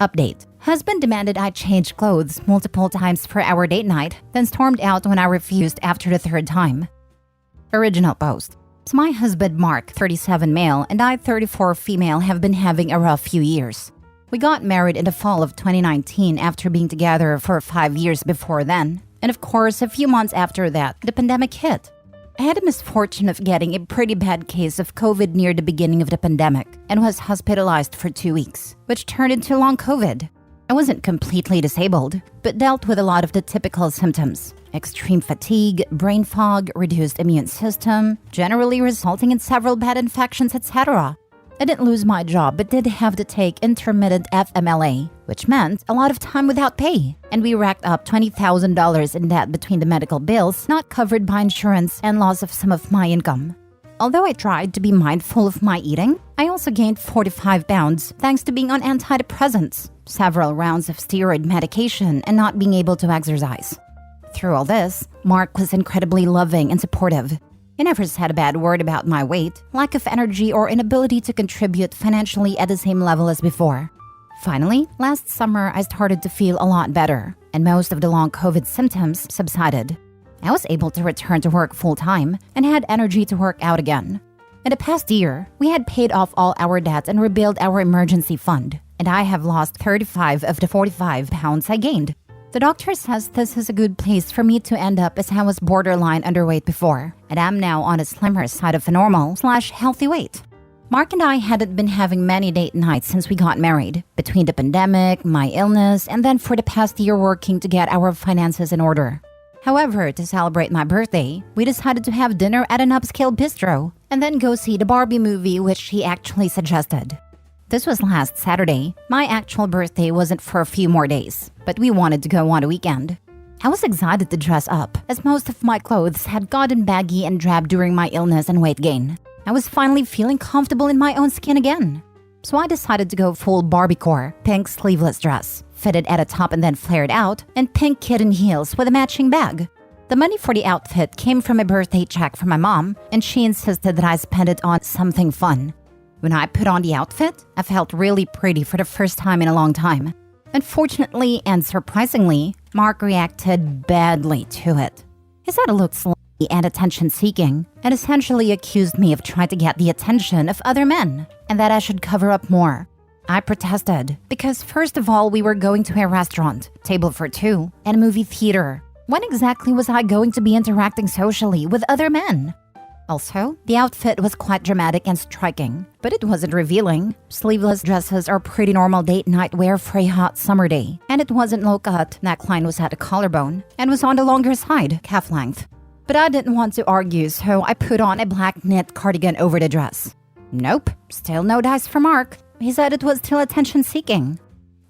Update. Husband demanded I change clothes multiple times for our date night, then stormed out when I refused after the third time. Original post. So my husband Mark, 37 male, and I, 34 female, have been having a rough few years. We got married in the fall of 2019 after being together for 5 years before then. And of course, a few months after that, the pandemic hit. I had the misfortune of getting a pretty bad case of COVID near the beginning of the pandemic and was hospitalized for 2 weeks, which turned into long COVID. I wasn't completely disabled, but dealt with a lot of the typical symptoms. Extreme fatigue, brain fog, reduced immune system, generally resulting in several bad infections, etc. I didn't lose my job, but did have to take intermittent FMLA, which meant a lot of time without pay. And we racked up $20,000 in debt between the medical bills not covered by insurance and loss of some of my income. Although I tried to be mindful of my eating, I also gained 45 pounds thanks to being on antidepressants, several rounds of steroid medication, and not being able to exercise. Through all this, Mark was incredibly loving and supportive. He never said a bad word about my weight, lack of energy, or inability to contribute financially at the same level as before. Finally, last summer, I started to feel a lot better, and most of the long COVID symptoms subsided. I was able to return to work full-time and had energy to work out again. In the past year, we had paid off all our debts and rebuilt our emergency fund, and I have lost 35 of the 45 pounds I gained. The doctor says this is a good place for me to end up as I was borderline underweight before, and I'm now on a slimmer side of a normal/healthy weight. Mark and I hadn't been having many date nights since we got married, between the pandemic, my illness, and then for the past year working to get our finances in order. However, to celebrate my birthday, we decided to have dinner at an upscale bistro, and then go see the Barbie movie which he actually suggested. This was last Saturday. My actual birthday wasn't for a few more days, but we wanted to go on a weekend. I was excited to dress up, as most of my clothes had gotten baggy and drab during my illness and weight gain. I was finally feeling comfortable in my own skin again. So I decided to go full Barbiecore, pink sleeveless dress, fitted at a top and then flared out, and pink kitten heels with a matching bag. The money for the outfit came from a birthday check from my mom, and she insisted that I spend it on something fun. When I put on the outfit, I felt really pretty for the first time in a long time. Unfortunately and surprisingly, Mark reacted badly to it. He said it looked slutty and attention-seeking, and essentially accused me of trying to get the attention of other men, and that I should cover up more. I protested, because first of all, we were going to a restaurant, table for two, and a movie theater. When exactly was I going to be interacting socially with other men? Also, the outfit was quite dramatic and striking, but it wasn't revealing. Sleeveless dresses are pretty normal date night wear for a hot summer day, and it wasn't low-cut, neckline was at the collarbone, and was on the longer side, calf length. But I didn't want to argue, so I put on a black knit cardigan over the dress. Nope, still no dice for Mark. He said it was still attention-seeking.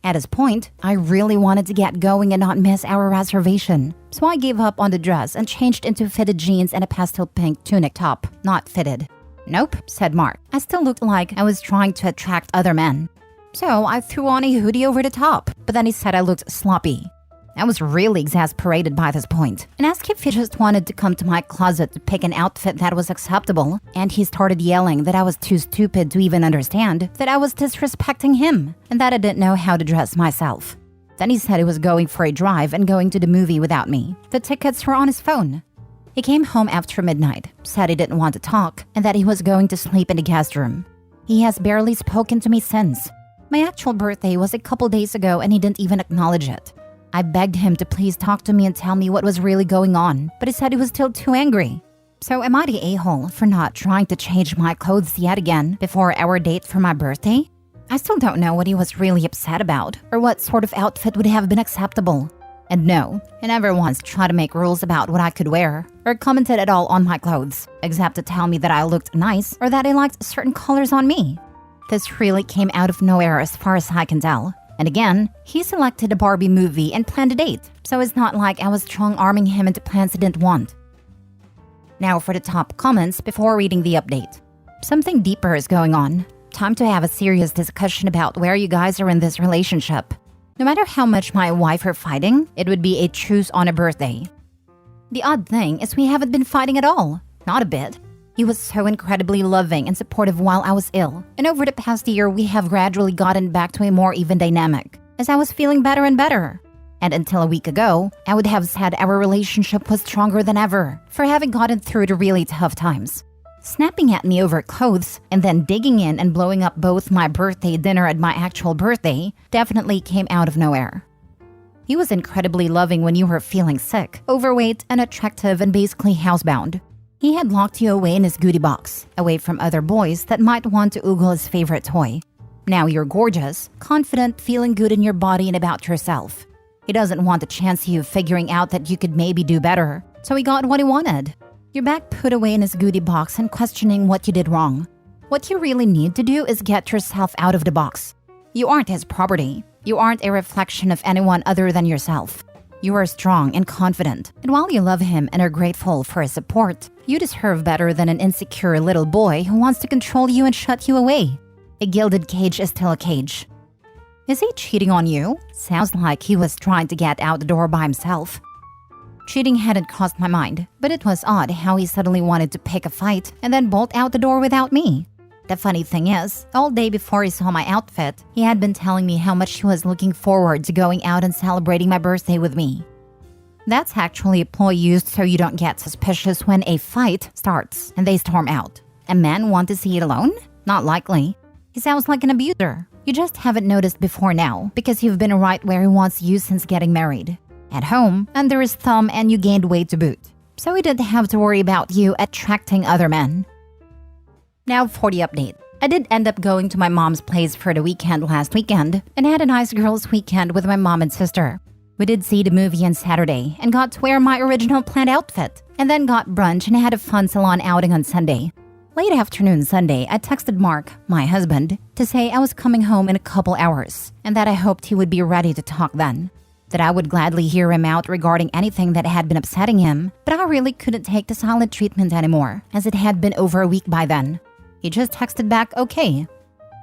At this point, I really wanted to get going and not miss our reservation, so I gave up on the dress and changed into fitted jeans and a pastel pink tunic top, not fitted. Nope, said Mark. I still looked like I was trying to attract other men. So I threw on a hoodie over the top, but then he said I looked sloppy. I was really exasperated by this point and asked if he just wanted to come to my closet to pick an outfit that was acceptable, and he started yelling that I was too stupid to even understand that I was disrespecting him and that I didn't know how to dress myself. Then he said he was going for a drive and going to the movie without me. The tickets were on his phone. He came home after midnight, said he didn't want to talk, and that he was going to sleep in the guest room. He has barely spoken to me since. My actual birthday was a couple days ago and he didn't even acknowledge it. I begged him to please talk to me and tell me what was really going on, but he said he was still too angry. So am I the a-hole for not trying to change my clothes yet again before our date for my birthday? I still don't know what he was really upset about or what sort of outfit would have been acceptable. And no, he never once tried to make rules about what I could wear or commented at all on my clothes, except to tell me that I looked nice or that he liked certain colors on me. This really came out of nowhere as far as I can tell. And again, he selected a Barbie movie and planned a date, so it's not like I was strong-arming him into plans he didn't want. Now for the top comments before reading the update. Something deeper is going on. Time to have a serious discussion about where you guys are in this relationship. No matter how much my wife are fighting, it would be a truce on a birthday. The odd thing is we haven't been fighting at all. Not a bit. He was so incredibly loving and supportive while I was ill, and over the past year we have gradually gotten back to a more even dynamic. as I was feeling better and better. And until a week ago, I would have said our relationship was stronger than ever for having gotten through the really tough times. Snapping at me over clothes and then digging in and blowing up both my birthday dinner and my actual birthday definitely came out of nowhere. He was incredibly loving when you were feeling sick, overweight, unattractive, and basically housebound. He had locked you away in his goodie box, away from other boys that might want to oogle his favorite toy. Now you're gorgeous, confident, feeling good in your body and about yourself. He doesn't want the chance of you figuring out that you could maybe do better, so he got what he wanted. You're back put away in his goodie box and questioning what you did wrong. What you really need to do is get yourself out of the box. You aren't his property. You aren't a reflection of anyone other than yourself. You are strong and confident, and while you love him and are grateful for his support, you deserve better than an insecure little boy who wants to control you and shut you away. A gilded cage is still a cage. Is he cheating on you? Sounds like he was trying to get out the door by himself. Cheating hadn't crossed my mind, but it was odd how he suddenly wanted to pick a fight and then bolt out the door without me. The funny thing is, all day before he saw my outfit, he had been telling me how much he was looking forward to going out and celebrating my birthday with me. That's actually a ploy used so you don't get suspicious when a fight starts and they storm out. A man want to see it alone? Not likely. He sounds like an abuser. You just haven't noticed before now because you've been right where he wants you since getting married. At home, under his thumb, and you gained weight to boot. So he didn't have to worry about you attracting other men. Now for the update. I did end up going to my mom's place for the weekend last weekend and had a nice girls' weekend with my mom and sister. We did see the movie on Saturday and got to wear my original planned outfit, and then got brunch and had a fun salon outing on Sunday. Late afternoon Sunday, I texted Mark, my husband, to say I was coming home in a couple hours and that I hoped he would be ready to talk then. That I would gladly hear him out regarding anything that had been upsetting him, but I really couldn't take the silent treatment anymore as it had been over a week by then. He just texted back, okay.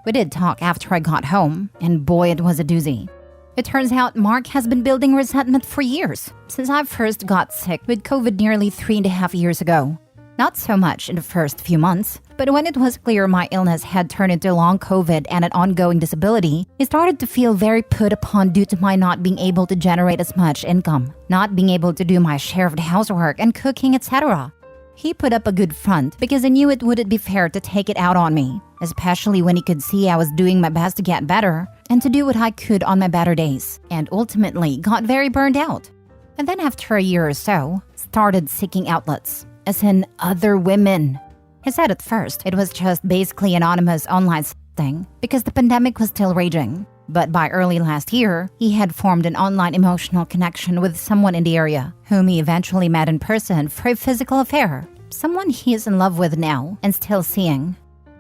We did talk after I got home, and boy, it was a doozy. It turns out Mark has been building resentment for years, since I first got sick with COVID nearly 3.5 years ago. Not so much in the first few months, but when it was clear my illness had turned into long COVID and an ongoing disability, he started to feel very put upon due to my not being able to generate as much income, not being able to do my share of the housework and cooking, etc. He put up a good front because he knew it wouldn't be fair to take it out on me, especially when he could see I was doing my best to get better and to do what I could on my better days, and ultimately got very burned out. And then after a year or so, started seeking outlets, as in other women. He said at first it was just basically anonymous online thing because the pandemic was still raging. But by early last year, he had formed an online emotional connection with someone in the area, whom he eventually met in person for a physical affair. Someone he is in love with now and still seeing.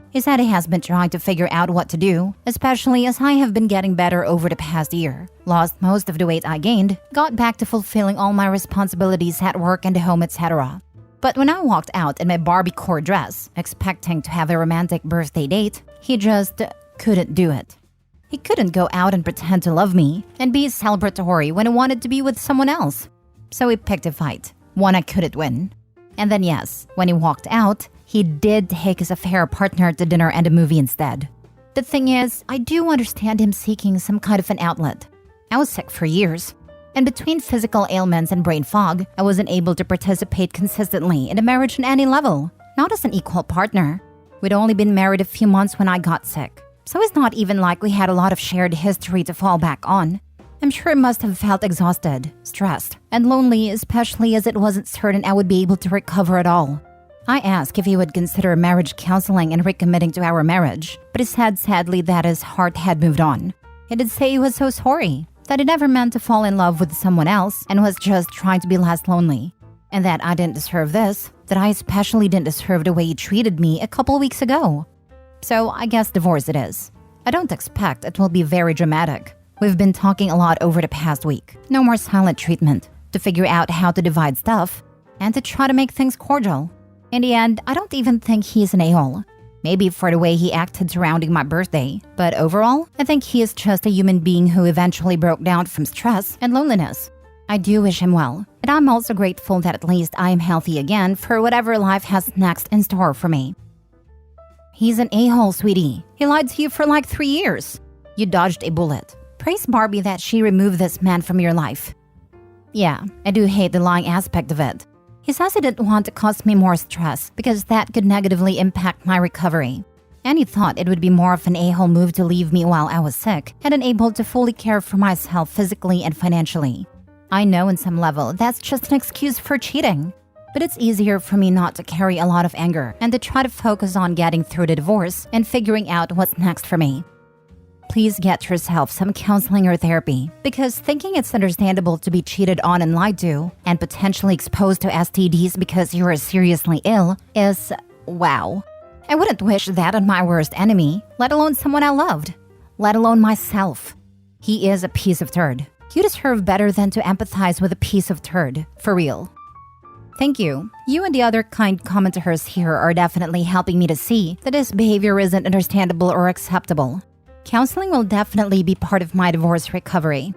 He said he has been trying to figure out what to do, especially as I have been getting better over the past year, lost most of the weight I gained, got back to fulfilling all my responsibilities at work and the home, etc. But when I walked out in my Barbie-core dress, expecting to have a romantic birthday date, he just couldn't do it. He couldn't go out and pretend to love me and be celebratory when he wanted to be with someone else. So he picked a fight, one I couldn't win. And then yes, when he walked out, he did take his affair partner to dinner and a movie instead. The thing is, I do understand him seeking some kind of an outlet. I was sick for years. And between physical ailments and brain fog, I wasn't able to participate consistently in a marriage on any level, not as an equal partner. We'd only been married a few months when I got sick. So it's not even like we had a lot of shared history to fall back on. I'm sure I must have felt exhausted, stressed, and lonely, especially as it wasn't certain I would be able to recover at all. I asked if he would consider marriage counseling and recommitting to our marriage, but he said sadly that his heart had moved on. He did say he was so sorry, that he never meant to fall in love with someone else and was just trying to be less lonely. And that I didn't deserve this, that I especially didn't deserve the way he treated me a couple weeks ago. So I guess divorce it is. I don't expect it will be very dramatic. We've been talking a lot over the past week. No more silent treatment, to figure out how to divide stuff, and to try to make things cordial. In the end, I don't even think he's an a-hole. Maybe for the way he acted surrounding my birthday, but overall, I think he is just a human being who eventually broke down from stress and loneliness. I do wish him well, and I'm also grateful that at least I am healthy again for whatever life has next in store for me. He's an a-hole, sweetie. He lied to you for like 3 years. You dodged a bullet. Praise Barbie that she removed this man from your life. Yeah, I do hate the lying aspect of it. He says he didn't want to cause me more stress because that could negatively impact my recovery. And he thought it would be more of an a-hole move to leave me while I was sick and unable to fully care for myself physically and financially. I know on some level that's just an excuse for cheating. But it's easier for me not to carry a lot of anger and to try to focus on getting through the divorce and figuring out what's next for me. Please get yourself some counseling or therapy because thinking it's understandable to be cheated on and lied to and potentially exposed to STDs because you are seriously ill is, wow. I wouldn't wish that on my worst enemy, let alone someone I loved, let alone myself. He is a piece of turd. You deserve better than to empathize with a piece of turd, for real. Thank you. You and the other kind commenters here are definitely helping me to see that this behavior isn't understandable or acceptable. Counseling will definitely be part of my divorce recovery.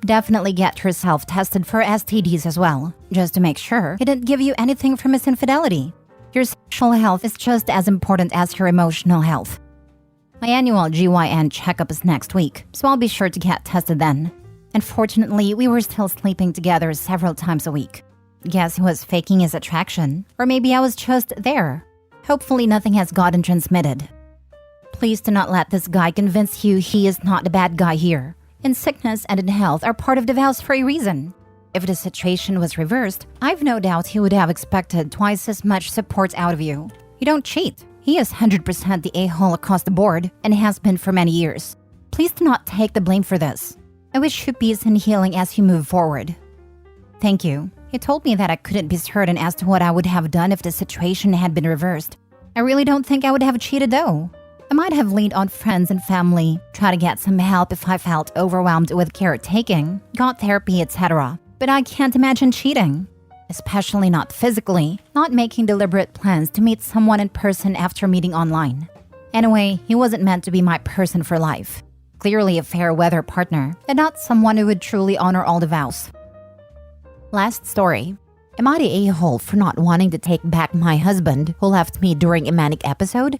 Definitely get yourself tested for STDs as well, just to make sure it didn't give you anything from his infidelity. Your sexual health is just as important as your emotional health. My annual GYN checkup is next week, so I'll be sure to get tested then. Unfortunately, we were still sleeping together several times a week. Guess he was faking his attraction, or maybe I was just there. Hopefully nothing has gotten transmitted. Please do not let this guy convince you he is not the bad guy here. In sickness and in health are part of the vows for a reason. If the situation was reversed, I've no doubt he would have expected twice as much support out of you. You don't cheat. He is 100% the a-hole across the board and has been for many years. Please do not take the blame for this. I wish you peace and healing as you move forward. Thank you. He told me that I couldn't be certain as to what I would have done if the situation had been reversed. I really don't think I would have cheated though. I might have leaned on friends and family, tried to get some help if I felt overwhelmed with caretaking, got therapy, etc. But I can't imagine cheating. Especially not physically, not making deliberate plans to meet someone in person after meeting online. Anyway, he wasn't meant to be my person for life. Clearly a fair weather partner, and not someone who would truly honor all the vows. Last story. Am I the a-hole for not wanting to take back my husband who left me during a manic episode?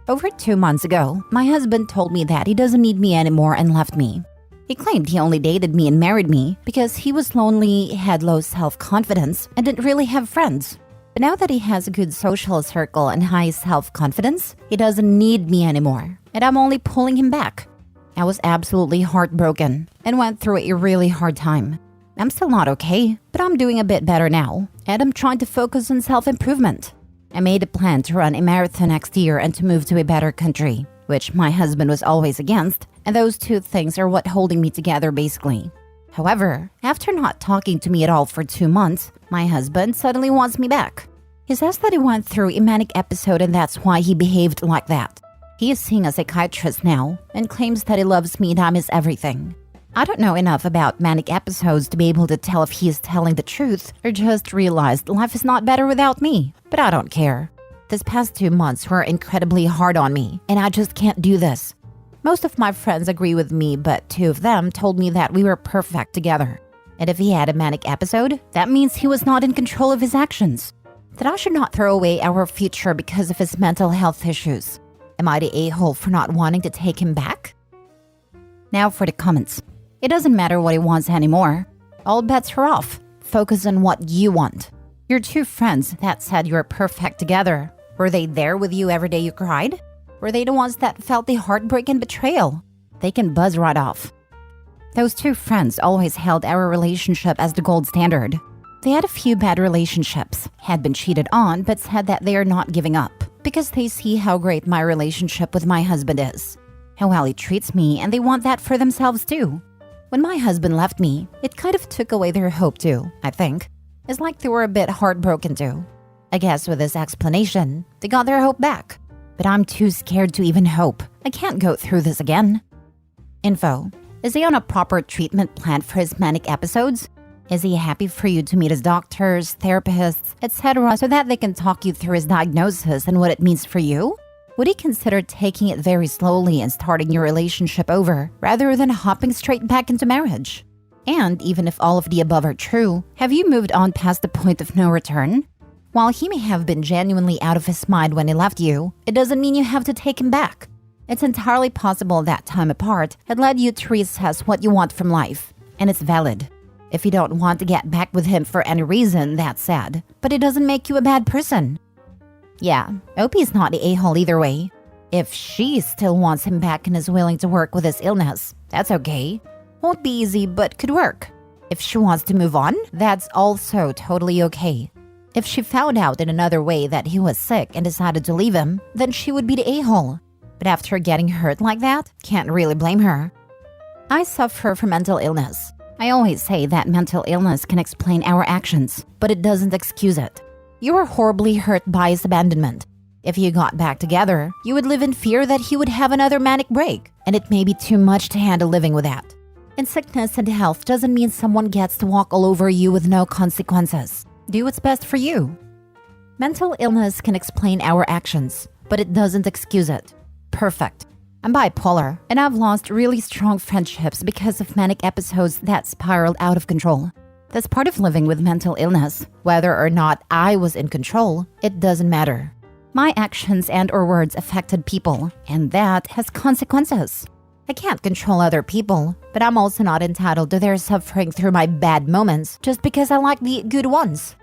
Over 2 months ago, my husband told me that he doesn't need me anymore and left me. He claimed he only dated me and married me because he was lonely, had low self-confidence, and didn't really have friends. But now that he has a good social circle and high self-confidence, he doesn't need me anymore, and I'm only pulling him back. I was absolutely heartbroken and went through a really hard time. I'm still not okay, but I'm doing a bit better now, and I'm trying to focus on self-improvement. I made a plan to run a marathon next year and to move to a better country, which my husband was always against, and those two things are what holding me together basically. However, after not talking to me at all for 2 months, my husband suddenly wants me back. He says that he went through a manic episode and that's why he behaved like that. He is seeing a psychiatrist now and claims that he loves me and I'm his everything. I don't know enough about manic episodes to be able to tell if he is telling the truth or just realized life is not better without me, but I don't care. This past 2 months were incredibly hard on me, and I just can't do this. Most of my friends agree with me, but 2 of them told me that we were perfect together. And if he had a manic episode, that means he was not in control of his actions. That I should not throw away our future because of his mental health issues. Am I the a-hole for not wanting to take him back? Now for the comments. It doesn't matter what he wants anymore. All bets are off. Focus on what you want. Your 2 friends that said you were perfect together, were they there with you every day you cried? Were they the ones that felt the heartbreak and betrayal? They can buzz right off. Those 2 friends always held our relationship as the gold standard. They had a few bad relationships, had been cheated on, but said that they are not giving up because they see how great my relationship with my husband is, how well he treats me, and they want that for themselves too. When my husband left me, it kind of took away their hope too, I think. It's like they were a bit heartbroken too. I guess with this explanation, they got their hope back. But I'm too scared to even hope. I can't go through this again. Info. Is he on a proper treatment plan for his manic episodes? Is he happy for you to meet his doctors, therapists, etc. so that they can talk you through his diagnosis and what it means for you? Would he consider taking it very slowly and starting your relationship over rather than hopping straight back into marriage? And even if all of the above are true, have you moved on past the point of no return? While he may have been genuinely out of his mind when he left you, it doesn't mean you have to take him back. It's entirely possible that time apart had led you to reassess what you want from life, and it's valid. If you don't want to get back with him for any reason, that's sad, but it doesn't make you a bad person. Yeah, OP's not the a-hole either way. If she still wants him back and is willing to work with his illness, that's okay. Won't be easy, but could work. If she wants to move on, that's also totally okay. If she found out in another way that he was sick and decided to leave him, then she would be the a-hole. But after getting hurt like that, can't really blame her. I suffer from mental illness. I always say that mental illness can explain our actions, but it doesn't excuse it. You were horribly hurt by his abandonment. If you got back together, you would live in fear that he would have another manic break, and it may be too much to handle living with that. And sickness and health doesn't mean someone gets to walk all over you with no consequences. Do what's best for you. Mental illness can explain our actions, but it doesn't excuse it. Perfect. I'm bipolar, and I've lost really strong friendships because of manic episodes that spiraled out of control. That's part of living with mental illness. Whether or not I was in control, it doesn't matter. My actions and/or words affected people, and that has consequences. I can't control other people, but I'm also not entitled to their suffering through my bad moments just because I like the good ones.